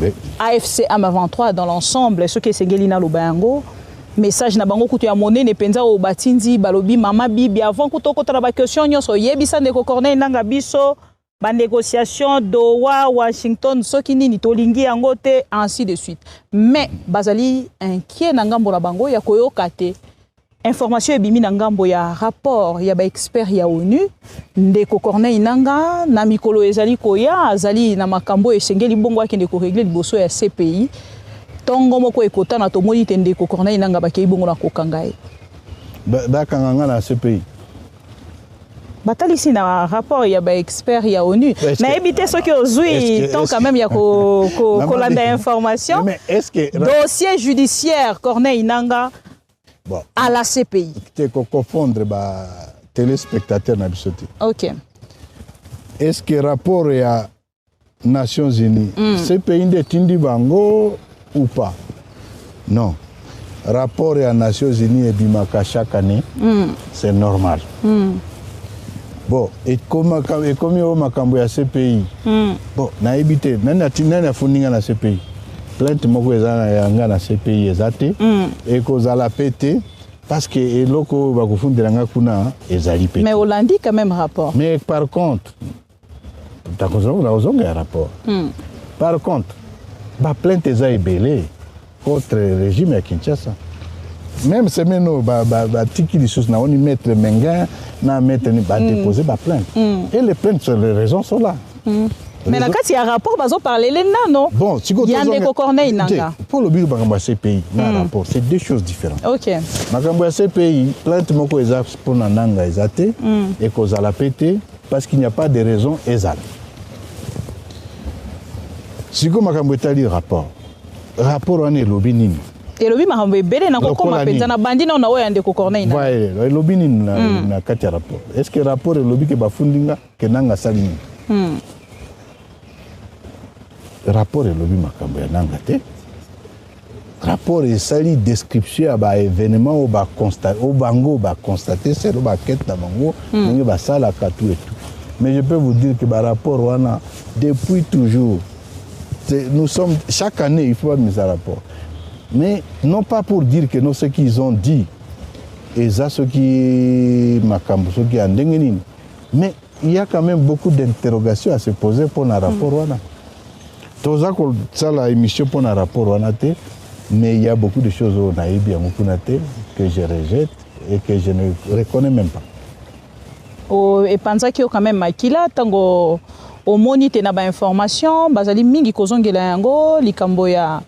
Oui. AFC M23 dans l'ensemble, ce qui est Sengelina Lubango, message na bango kutu ya monnaie ne penza o batindi balobi mama bibi avant kuto kota ba question nyonso yebisa ndeko Corneille Nangaa biso ba négociation Doha Washington soki nini tolingi yango te ainsi de suite. Mais bazali inquiet na ngambo na bango ya koyoka te information ebimi na ngambo ya rapport ya ba expert ya ONU ndeko Corneille Nangaa na mikolo ezali koya azali na makambo esengeli bongo akende ko régler liboso ya CPI. Tongo moko ekota na tomoni tende ko Corneille Nangaa bakei bongo na kokanga ye. Bakanga na CPI. Batalisi na rapport ya ba expert ya ONU. Na ebité ce que ozui tant quand même ya ko landa information. Mais est-ce que dossier judiciaire Corneille Nangaa bon, à la CPI. Tu peux confondre ba téléspectateurs na biso te. OK. Est-ce que rapport ya Nations Unies CPI de tindi bango ou pas? Non. Rapport à Nations Unies et Bimaka chaque année, c'est normal. Bon, et comme au Makambo ya CPI, bon, na évité, nana funinga na CPI. Plainte moko ezana yanga na CPI ezate, et cause à la pété, parce que eloko bakufundira kuna ezali pété. Mais Hollande quand même rapport. Mais par contre, un rapport. Par contre, la plainte est ébellée contre le régime à Kinshasa. Même si nous avons maître Menga, maître déposer la plainte. Et les plaintes, les raisons sont là. Mais là, quand il y a un rapport, on parle les non? Bon, si il y a un Corneille Nangaa. Pour le but de CPI, rapport, c'est deux choses différentes. OK. Makambo CPI, plainte moko exact pour Nangaa ezate et cause à la pété parce qu'il n'y a pas de raison exacte. Si vous avez rapport on est lobby nini. Et lobby makambo ebele na kokoma penza na bandi na oya ndeko Corneille Nangaa. Ouais, lobby nini na kati rapport. Est-ce que rapport est lobby que bafundinga que Nangaa salini? Rapport est lobby makambo ya Nangaa te. Rapport est sali description à ba événement au ba constater au bango ba constater c'est le ba quête na bango ndenge ba sala ka tout et tout. Mais je peux vous dire que ba rapport wana depuis toujours nous sommes, chaque année, il faut mettre un rapport. Mais non pas pour dire que non, ce qu'ils ont dit, et ça, ce qui makambo, ce qui est en dengenine. Mais il y a quand même beaucoup d'interrogations à se poser pour un rapport. Tout ça, ça la émission pour un rapport, mais il y a beaucoup de choses que je rejette et que je ne reconnais même pas. Et pensez qu'il y a quand même Makila, tango au monite na ba information bazali mingi kozongela yango likambo ya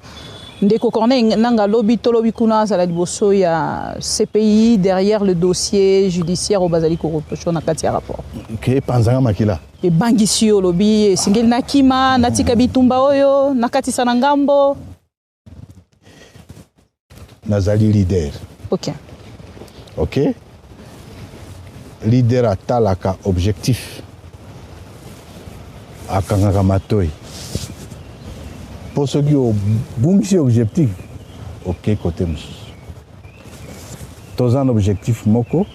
ndeko Corneille Nangaa lobi tolobi kuna za la liboso ya CPI derrière le dossier judiciaire au bazali corruption na kati ya rapport ke panzanga Makila e bangisi yo lobi singeli na kima na tika bitumba oyo na kati sana ngambo nazali leader. OK leader atalaka objectif à Kangamatoi. Pour ceux qui ont un objectif, OK, côté monsieur. Tous un objectif moko,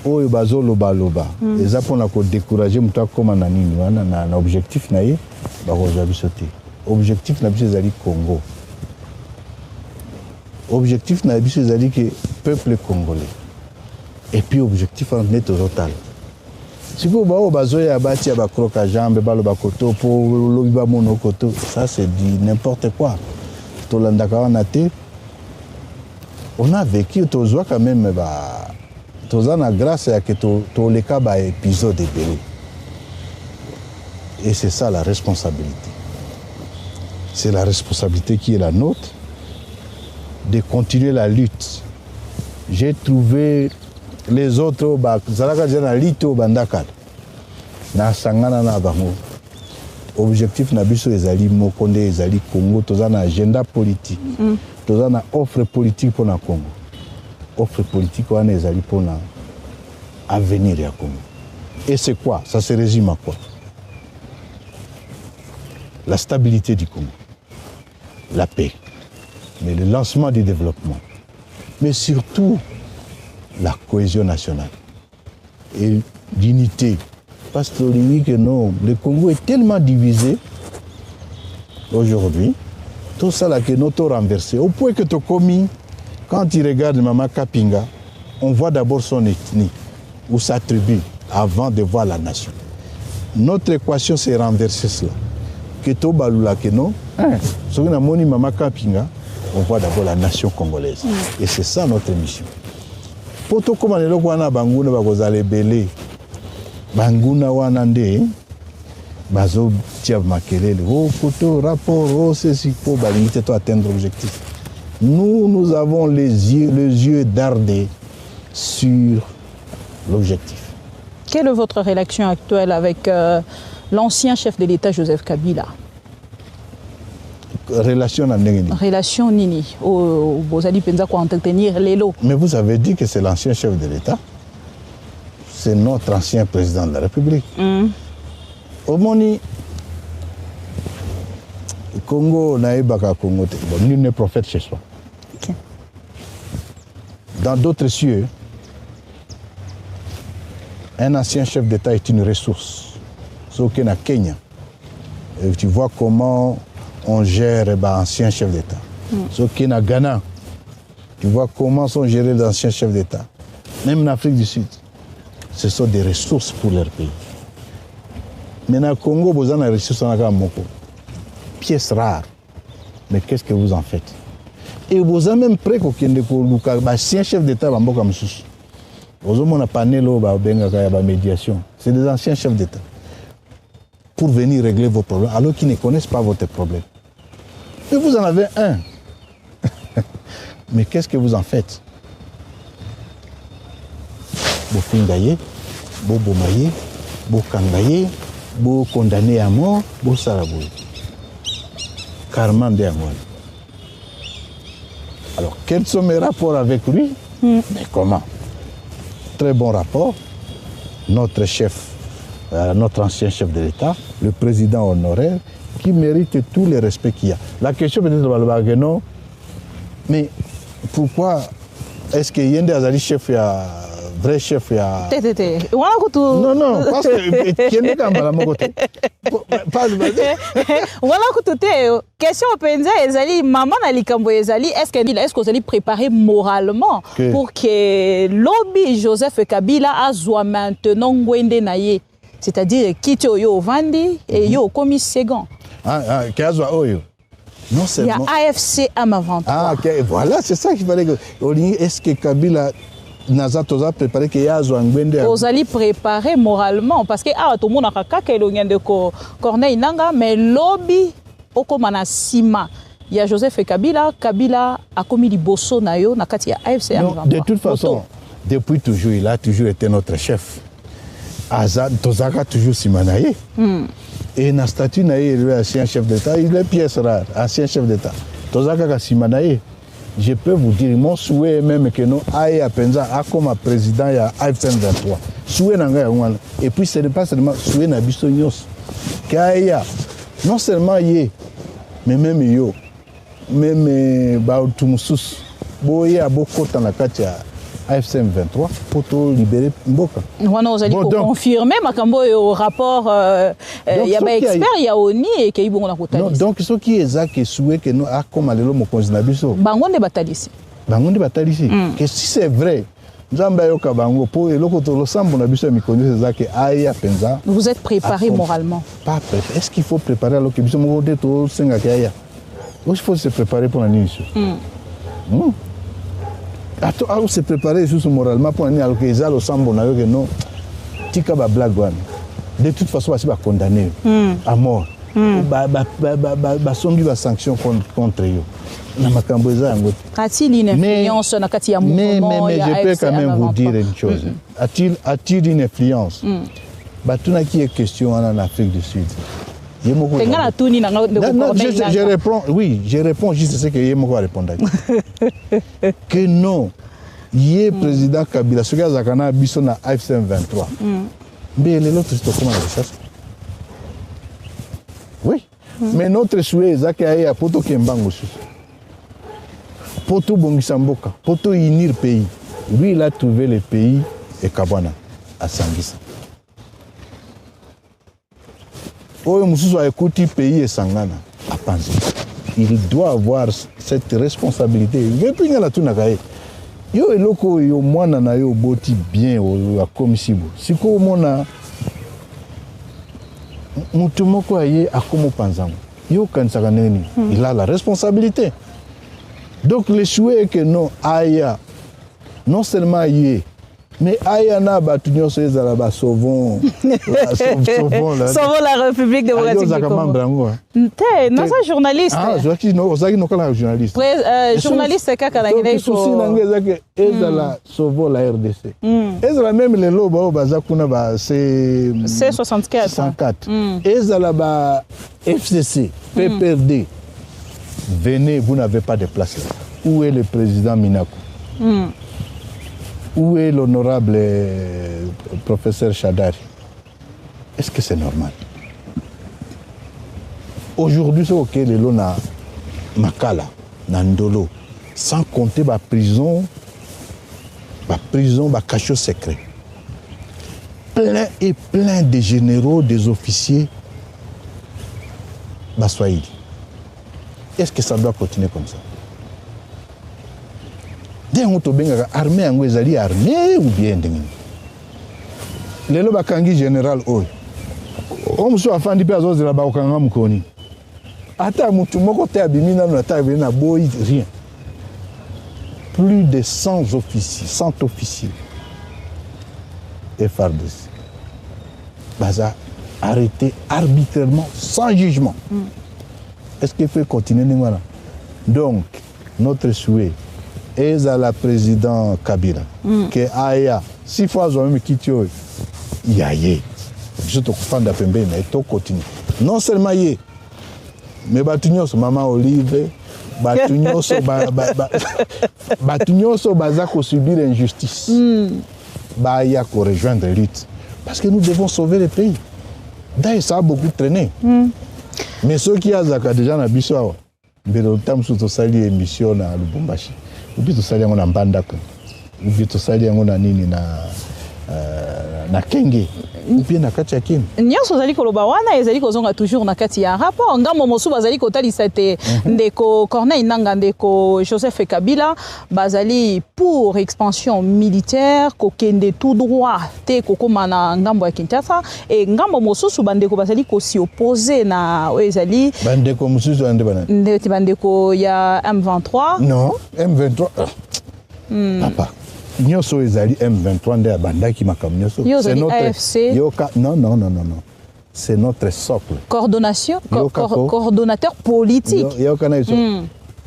o bazo loba loba. Et ça pour nous décourager, nous comme un ami, un objectif naïe, bah aujourd'hui sauter. Objectif n'a plus zali Congo. Objectif n'a plus zali que peuple congolais. Et puis objectif en net total. Si vous avez ça c'est dit n'importe quoi. On a vécu quand même grâce à que les cas épisode et c'est ça la responsabilité. C'est la responsabilité qui est la nôtre de continuer la lutte. J'ai trouvé les autres na sangana na bango objectif na biso ezali mokonde ezali Congo toza na agenda politique toza na offre politique pour na Congo offre politique wana ezali pour na avenir ya Congo et c'est quoi ça se résume à quoi la stabilité du Congo la paix mais le lancement du développement mais surtout la cohésion nationale et l'unité. Parce que non, le Congo est tellement divisé aujourd'hui, tout ça là que notre renversé. Au point que tu commis, quand tu regardes Maman Kapinga, on voit d'abord son ethnie ou sa tribu avant de voir la nation. Notre équation s'est renversée cela. Que to balula que non, ce que nous Maman Kapinga, on voit d'abord la nation congolaise. Et c'est ça notre mission. Pour tout comme on wana banguna bakozale belé, banguna wana nde bazo tia makelele, oh photo rapport, oh ceci pour balimiter to atteindre l'objectif. Nous avons les yeux dardés sur l'objectif. Quelle est votre relation actuelle avec l'ancien chef de l'État Joseph Kabila? Relation Nini. Vous allez penser quoi entretenir les lots. Mais vous avez dit que c'est l'ancien chef de l'État. C'est notre ancien président de la République. Au Moni, Congo, Naïbaka, Congo, nul n'est prophète chez soi. Okay. Dans d'autres cieux, un ancien chef d'État est une ressource. Sauf qu'en Kenya, et tu vois comment on gère l'ancien chef d'État. Sauf qu'en Ghana, tu vois comment sont gérés les anciens chefs d'État. Même en Afrique du Sud, ce sont des ressources pour leur pays. Mais dans le Congo, vous avez des ressources en Moko. Pièces rares. Mais qu'est-ce que vous en faites? Et vous avez même prêt que l'ancien chef d'État va Mboka Moussous. Vous avez un panel de médiation. C'est des anciens chefs d'État. Pour venir régler vos problèmes, alors qu'ils ne connaissent pas votre problème. Et vous en avez un. Mais qu'est-ce que vous en faites? Vous fingaye, vous bomaye, vous kangaye, vous condamnez à mort, vous sarabouye. Carrément de mort. Alors, quels sont mes rapports avec lui? Mais comment? Très bon rapport. Notre chef, notre ancien chef de l'État, le président honoraire, qui mérite tous les respects qu'il y a. La question peut-être non, mais pourquoi est-ce qu'il y a des chefs, vrai chef, non, non, parce que qui est dans la côté. Voilà que question penza ezali maman na likambo ezali est-ce que vous allez préparer moralement pour que lobby Joseph Kabila azwa maintenant ngwende naye, c'est-à-dire quitte yo vandi et yo commis second. Kazwa oyo. Non seulement. Il y a AFC M23. Ah, okay. Voilà, c'est ça qu'il fallait que. Est-ce que Kabila Naza Toza préparé que Yazwa Ngwende? Vous allez préparer moralement parce que tout le monde a kaka elongien de Corneille Nanga, mais lobby okomana sima. Il y a Joseph Kabila a commis du bosso na yo na kati ya AFC M23. De toute façon, depuis toujours, il a toujours été notre chef. Azad Tozaka toujours simanaye. Et na statut naye le ancien chef d'État, il est pièce rare, ancien chef d'État. Tozaka simanaye. Je peux vous dire, mon souhait même que nous aille à Penza comme président il y a AFC 23. Souhait nanga ya. Et puis ce n'est pas seulement souhait na biso nyos. Kaya non seulement yé, mais même yo, même ba tumusus. Boye aboko na kati ya AFC 23 pour tout libérer Mboka. Voilà, vous allez confirmer makambo au rapport il y a des experts, il y a ONI et qui bon na donc ce qui est ça que souhait que nous a comme lelo mo konzina biso. Bangonde batalisi. Bangonde batalisi. Que si c'est vrai, nzamba yoka bango po eloko to losambo na biso mi connaît ça que aya penza. Vous êtes préparé moralement. Pas préparé. Est-ce qu'il faut préparer alors que biso mo de to senga kaya? Il faut se préparer pour la nuit. On s'est préparé juste moralement pour aller à l'occasion au Sambo que non, tika ba blague one. De toute façon, on va condamner à mort. Ba songi ba sanction contre eux. Na makambo za ngo. A-t-il une influence na kati ya mouvement? Mais je peux quand même vous dire une chose. A-t-il une influence? Batuna qui est question en Afrique du Sud. Je réponds, oui, je réponds juste ce que Yemoko a répondu. Que non, il est président Kabila, ce qu'il y a Zakana Bisso na AFC 23. Mais les autres, c'est comment la recherche? Oui, mais notre souhait, c'est qu'il y a Poto Kembango, Poto Bongisamboka, Poto unir le pays. Lui, il a trouvé le pays et Kabana à Sangisa. Oyo mususu a écouté pays et Sangana. à penser. Il doit avoir cette responsabilité. Depuis que tu n'as yo eloko yo mwana na yo boti bien o akomisibo. Siko mona mutu moko aye akomo panzango. Yo kansaka nini? Il a la responsabilité. Donc le souhait que non aya non seulement yé mais aya na batu nyonso ezala ba sauvons la République démocratique du Congo. T'es non ça journaliste. Ah, je no osaki no kala journaliste. Journaliste kaka na ngene ko. Souci na ngeza que ezala sauvons la RDC. Ezala même les loba baza kuna ba c'est C64. 64. Ezala ba FCC, PPRD. Venez, vous n'avez pas de place là. Où est le président Minakou? Où est l'honorable professeur Chadari? Est-ce que c'est normal? Aujourd'hui, c'est OK, les lots na Makala, na Ndolo, sans compter la prison, cachot secret. Plein et plein de généraux, des officiers, Baswahili. Est-ce que ça doit continuer comme ça? Dès qu'on a armée, on a armée ou bien les lobakangi général oi. On se fait des personnes de la bakanga mukoni. Ata mutu moko te abimina na ta na boy rien. Plus de 100 officiers, 100 officiers. FARDC. Baza arrêté arbitrairement sans jugement. Est-ce qu'il faut continuer? Donc, notre souhait est à la président Kabila que aya 6 fois même quitté yaye je te comprends d'apembe mais to continue non seulement yé mais batunyoso maman Olive batunyoso batunyoso baza ko subir l'injustice ba ya ko rejoindre lutte parce que nous devons sauver le pays. D'ailleurs ça a beaucoup traîné. Mais ceux qui ont déjà na biso awa mbelo tamsu to sali émission na Lubumbashi ubi to sali yango na Mbandaka ubi to sali yango na nini na Kenge ubi na kati ya Kim nyonso zali koloba wana ezali kozonga toujours na kati ya rapport ngambo mosu bazali kotalisa te ndeko Corneille Nangaa ndeko Joseph Kabila bazali pour expansion militaire kokende tout droit te kokoma na ngambo ya Kinshasa et ngambo mosusu bandeko bazali ko si opposer na ezali bandeko mosusu ande bana ndeti bandeko ya M23 non M23 papa nyonso ezali M23 nde abandaki makambo nyonso c'est notre AFC non c'est notre socle coordination coordonnateur politique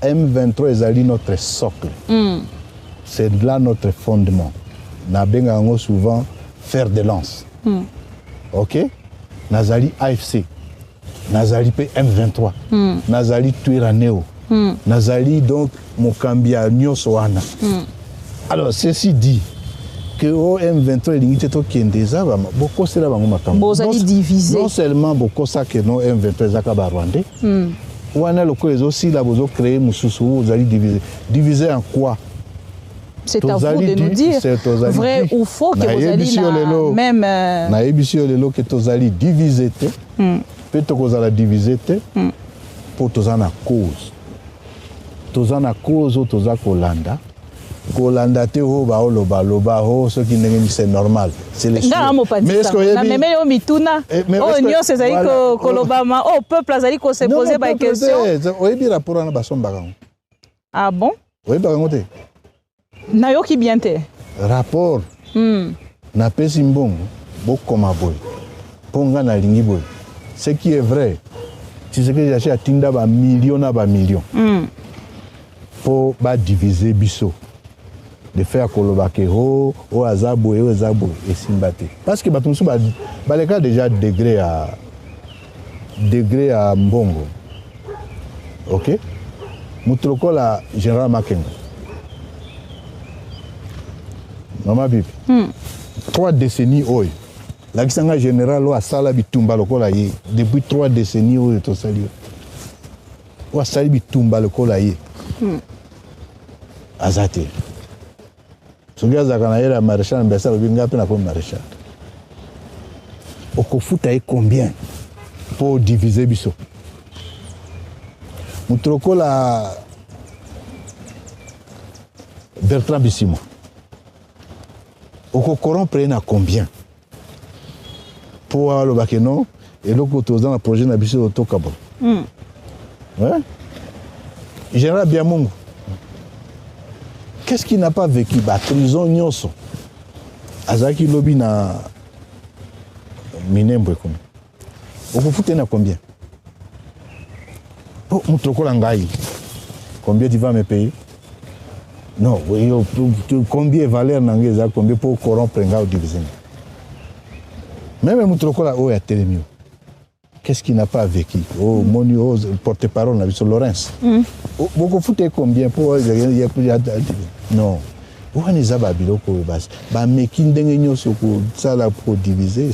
M23 ezali notre socle c'est là notre fondement na benga ngo souvent fer de lance OK nazali AFC nazali pe M23 nazali Twirwaneho nazali donc mokambia nyonso wana. Alors, ceci dit, que au M23, il y a des beaucoup c'est là divisé. Non seulement beaucoup ça que non M23 Zakaba Rwandais. Ou on a le cas aussi là vous créer Moussoussou, vous allez diviser. Diviser en quoi? C'est à vous de nous dire vrai ou faux que vous allez même na ébisio lelo que vous allez diviser peut-être que vous allez diviser pour tous en cause. Tous en cause ou tous en Kolanda. Kolanda te ho ba loba ce qui n'est c'est normal c'est les mais est-ce que na meme yo mituna oh nyo c'est ça ko kolobama oh peuple azali ko se poser ba question oyebi rapport na basomba kango. Ah bon oyebi kango te na yo ki bien te rapport na pesi mbongo bokoma boy ponga na lingi boy ce qui est vrai c'est ce que j'ai acheté tinda ba millions na ba millions pour ba diviser biso de faire kolobake ho azabo et simbate parce que batumsu baleka déjà degré à mbongo. OK mutroko la général Makenga mama bibi 3 décennies oyo la kisanga général o asala bitumba lokola ye depuis 3 décennies oyo to sali o asali bitumba lokola ye azate Sougaza Kanayela maréchal Mbessa Binga pe na comme maréchal. Okofuta est combien pour diviser biso? mutroko la Bertrand Bissimo oko corrompre na combien pour le bakeno et l'autre dans le projet na biso to kabo ouais général Biamungu qu'est-ce qu'il n'a pas vécu ba prison nyonso azaki lobi na Minembwe comme oko fouté na combien pour mutroko la ngai combien tu vas me payer. Non, combien valeur n'angeza combien pour corrompre ngao division. Même Moutrokola o ya Télémio. Qu'est-ce qu'il n'a pas vécu? Oh, mon porte-parole na biso Laurence. Beaucoup fouté combien pour non. Ouaniza ba biloko bas. Ba meki ndenge nyoso ko sala pour diviser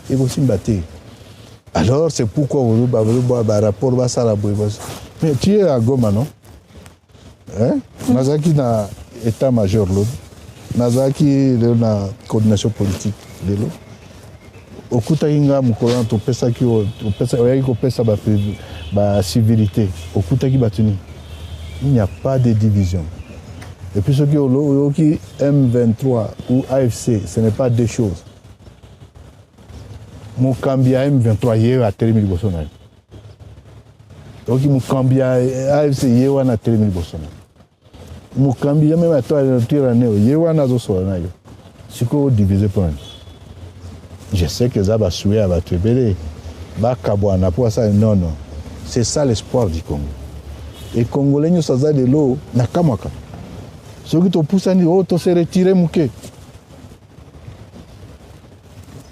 et ko simbate. Alors c'est pourquoi vous ba rapport ba sala boy. Mais tu es à Goma non? Hein? Nazaki na état-major l'autre, Nazaki na coordination politique de l'autre. Au Koutaïnga, Moukolan, tu pesa qui pesa ba civilité. Au Koutaïki batuni, il n'y a pas de division. Et puis ce qui M23 ou AFC, ce n'est pas deux choses. Moukambia M23 hier à Télémil Bossonal. Donc Moukambia AFC hier à Télémil Bossonal. Mukambi même à toi tirane yewana zo sona yo siko diviser point. Je sais que ça va souiller à battre belé ba kabwana pour ça non c'est ça l'espoir du Congo et congolais nous ça de l'eau na kamaka ce qui te pousse à dire to se retirer muke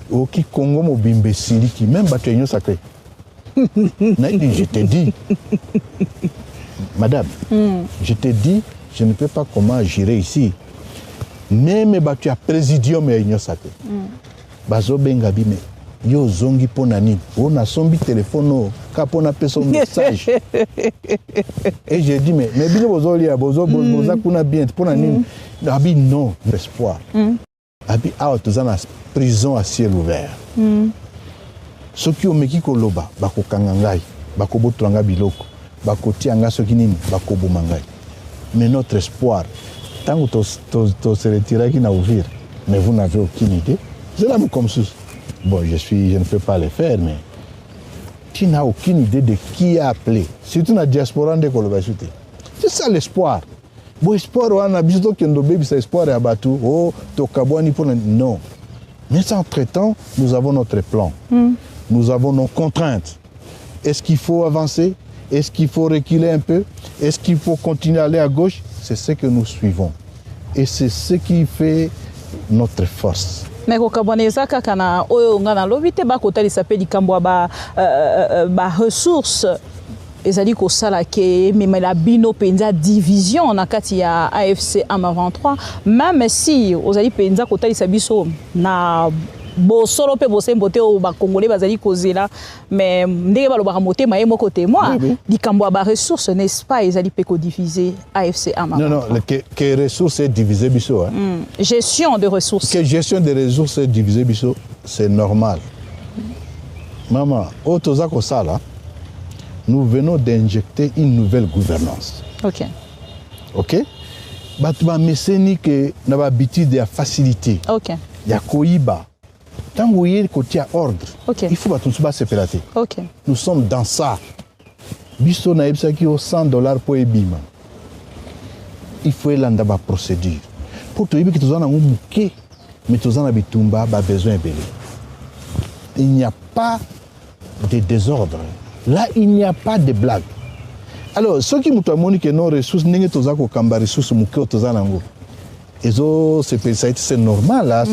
au qui Congo mo bimbesili qui même battre nous sacré. Je te dis madame je te dis je ne sais pas comment gérer ici. Même tu as présidium et il sacré. Bazo bengabi me yo zongi ponani. On a son téléphone kapona peso message. Et j'ai dit mais bien bozoli a bozo kuna bien ponani. Abi non espoir. Abi out dans prison à ciel ouvert. Ceux qui ont meki koloba bako kangangai bako botranga biloko bako tianga soki nini bako bomangai. Mais notre espoir, tant que tu se retirer qui n'a ouvert, mais vous n'avez aucune idée. C'est là comme ça. Bon, je ne peux pas le faire, mais tu n'as aucune idée de qui a appelé. Surtout dans la diaspora de Kolobasute. C'est ça l'espoir. Bon, espoir, on a besoin que nos bébés, c'est espoir et abattu. Oh, Tokabouani pour non. Mais entre-temps, nous avons notre plan. Nous avons nos contraintes. Est-ce qu'il faut avancer? Est-ce qu'il faut reculer un peu? Est-ce qu'il faut continuer à aller à gauche? C'est ce que nous suivons. Et c'est ce qui fait notre force. Mais kokaboneza kaka na oyo ngana lobite ba kotali sapeli kambo ba ressources ezali ko sala ke mais la bino penza division na kati ya AFC M23 même si ozali penza kotali sabiso na bosolo pe bosembote o ba congolais bazali kozela mais ndenge balobaka motema ye moko témoin likambo ba ressources n'est-ce pas ezali pe ko diviser AFC M23. Non que ressources est divisé biso hein. Gestion de ressources. Que gestion de ressources est divisé biso c'est normal. Maman otoza ko sala nous venons d'injecter une nouvelle gouvernance. OK. Batuma meseni que na ba habitude de facilité. OK. Ya koiba. Tant que vous avez côté ordre, il faut que nous se pélater. Nous sommes dans ça. Biso na ebsa ki $100 pour ebima. Il faut landa ba procédure. Pour te dire que tu as un bouquet, mais tu as un besoin belé. Il n'y a pas de désordre. Là, il n'y a pas de blague. Alors, ceux qui m'ont dit que nos ressources, n'est pas de ressources, c'est normal.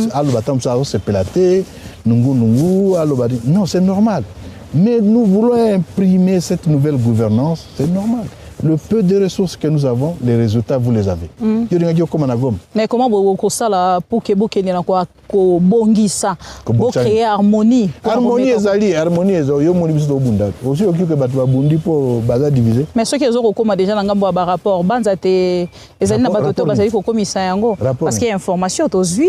Non, c'est normal. Mais nous voulons imprimer cette nouvelle gouvernance, c'est normal. Le peu de ressources que nous avons, les résultats, vous les avez. Mais comment vous pour que vous créer harmonie? Harmonie aussi pour diviser. Mais ceux qui ont déjà un rapport, parce qu'il y a information, il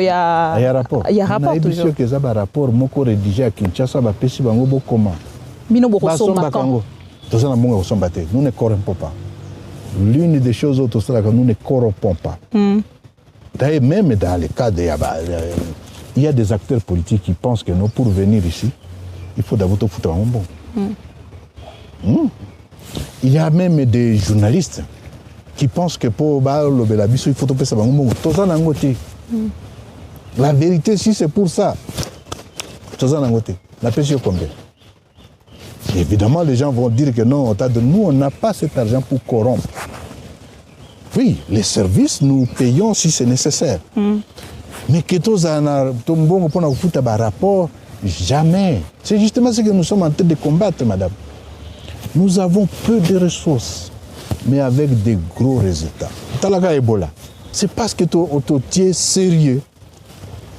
y a rapport. Il y a rapport toujours. Il y a rapport rédigé à Kinshasa, Nous ne corrompons pas. L'une des choses autres, c'est que nous ne corrompons pas. D'ailleurs, même dans les cas il y a des acteurs politiques qui pensent que non, pour venir ici, il faut d'abord tout foutre en bon. Il y a même des journalistes qui pensent que pour le Belabiso, il faut tout faire ça. La vérité, si c'est pour ça, la pêche est combien? Évidemment, les gens vont dire que non, nous, on n'a pas cet argent pour corrompre. Oui, les services, nous payons si c'est nécessaire. Mais que tous un bon rapport, jamais. C'est justement ce que nous sommes en train de combattre, madame. Nous avons peu de ressources, mais avec des gros résultats. Talaga Ebola, c'est parce que tu es sérieux.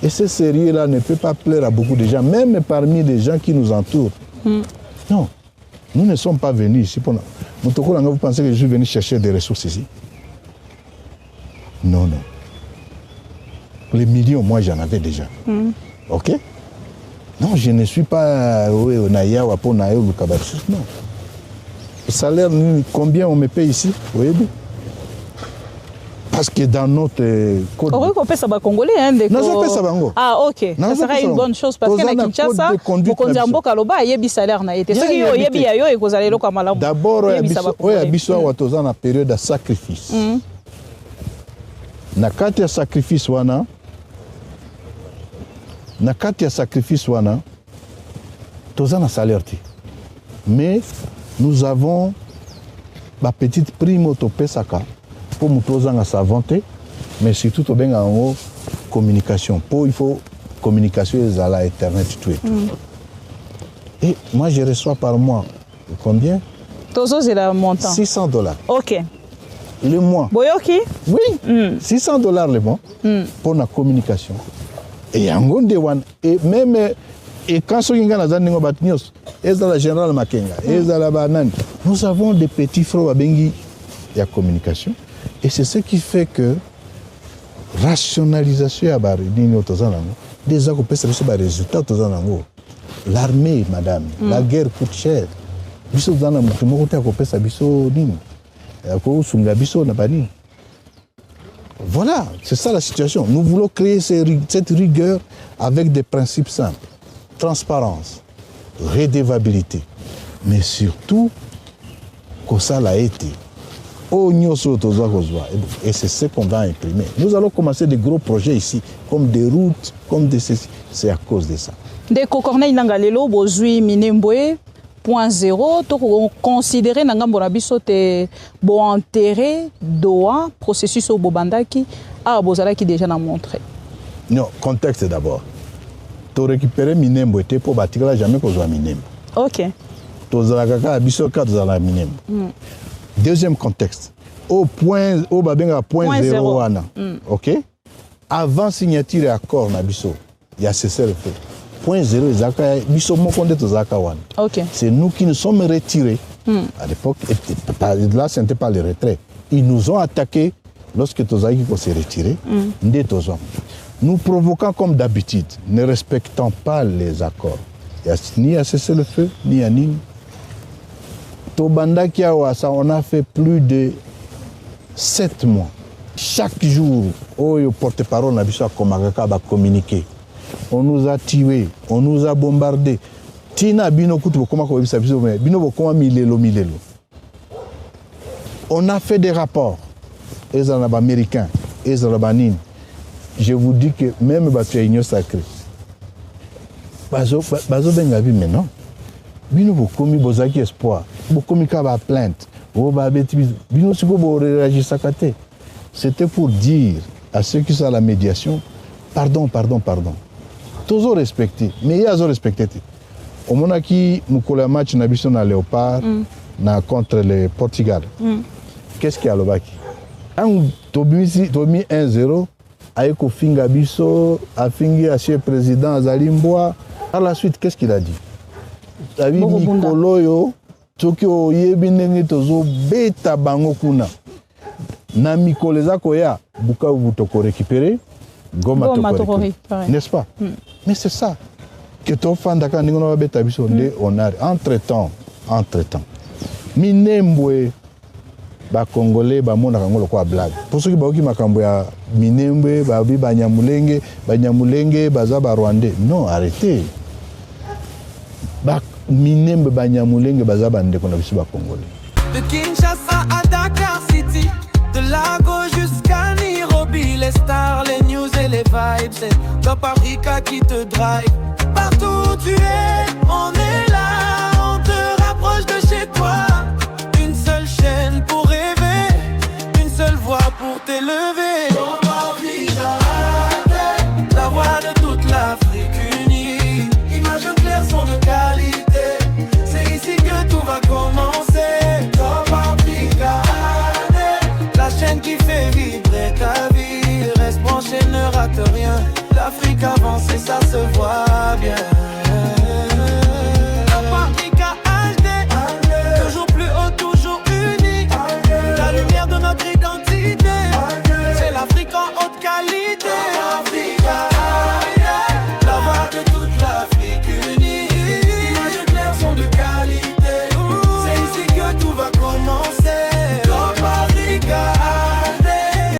Et ce sérieux-là ne peut pas plaire à beaucoup de gens, même parmi les gens qui nous entourent. Non, nous ne sommes pas venus ici pour... Vous pensez que je suis venu chercher des ressources ici? Non, non. Les millions, moi, j'en avais déjà. OK? Non, je ne suis pas au Naya ou à Ponaï ou au Kabatus, non. Le salaire, combien on me paye ici? Oui, parce que dans notre code... On peut ça Congolais, hein? Non, je peux ça bango. Ah, ok. Ça serait une bonne chose parce que na Kinshasa, vous konzambo kaloba yebi salaire na été. Ce qui yebi ayo et kozale lo kamala. D'abord, abiso watoza na période de sacrifice. Na kati ya sacrifice wana, toza na salaire ti. Mais nous avons la petite prime autopesaka pour nous sa volonté, mais surtout au bien en communication. Il faut communication à la Internet tout et tout. Et moi je reçois par mois combien? Tozo c'est le montant. $600. Ok. Le mois. Boyoki? Oui. $600 le mois pour la communication. Et et même et quand la générale Makenga, nous avons des petits frères à Bengi et à communication. Et c'est ce qui fait que rationalisation à des résultats. L'armée, madame, la guerre coûte cher. Voilà, c'est ça la situation. Nous voulons créer cette rigueur avec des principes simples. Transparence, redevabilité, mais surtout que ça l'a été. Et c'est ce qu'on va imprimer. Nous allons commencer des gros projets ici, comme des routes, comme des... C'est à cause de ça. De Corneille Nangalelo, Bozui Minembwe, point zéro, considérer Nangambo Nabiso te bo enterré Doha, processus au Bobandaki, à Bozala qui déjà n'a montré. Non, contexte d'abord. Tu récupérer Minembwe pour bâtir là jamais qu'on soit Minembwe. Ok. Tu as Biso tu as Minembwe. Deuxième contexte, au point zéro, ok? Avant signature et accord, il y a cessé le fait. Point zéro, c'est nous qui nous sommes retirés. À l'époque, là, ce n'était pas le retrait. Ils nous ont attaqués lorsque Tozaki s'est retiré. Nous provoquons comme d'habitude, ne respectant pas les accords. Il n'y a ni à cesser le feu, ni à Nîmes. Tobanda Kiawasa, on a fait plus de 7 mois. Chaque jour, le porte-parole n'a pas communiqué. On nous a tués, on nous a bombardés. Tina bino kutu comment bino milelo. On a fait des rapports. Les américains, les albanines. Je vous dis que même les union sacrée. Bazo bengabi maintenant. Bino bokomi bozaki espoir. Bokomi kaba plainte. Bino siko bo réagir sakate. C'était pour dire à ceux qui sont à la médiation, pardon. Toujours respecté, mais ils ont respecté. Au moment qui nous collons match na Léopard contre le Portugal. Qu'est-ce qu'il y a là-bas? Quand Tomi 1-0, avec Finga Bisso, a Fingi à chez président Azalimboa. Par la suite, qu'est-ce qu'il a dit? David Nikoloyo, Tokyo Yebinengi Tozo Beta Bango Kuna. Na Mikoleza Koya, Buka Vutoko récupéré, Goma Toko récupéré. N'est-ce pas? Mais c'est ça. Que ton fan d'accord, on a entre-temps, Minembwe Congolais bamona kango lokwa blague. Pour ceux qui baoki makambo ya Minembwe babi Banyamulenge baza ba Rwandais. Non, arrêtez. Minembwe Banyamulenge baza bande kona biso ba Congolais. De Kinshasa à Dakar City, de Lago jusqu'à Nairobi, les stars, les news et les vibes, c'est Top Africa qui te drive. Partout où tu es, on est là, on te rapproche de chez toi. Une seule chaîne pour rêver, une seule voix pour t'élever.